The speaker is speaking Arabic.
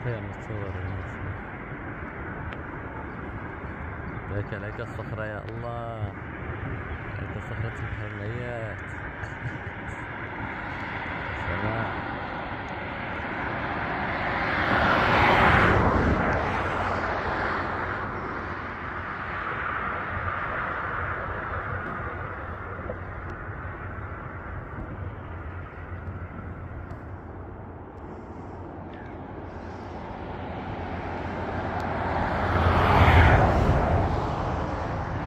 فين الصور المناسبة؟ لك الصخرة يا الله، لك صخرة الحرميات.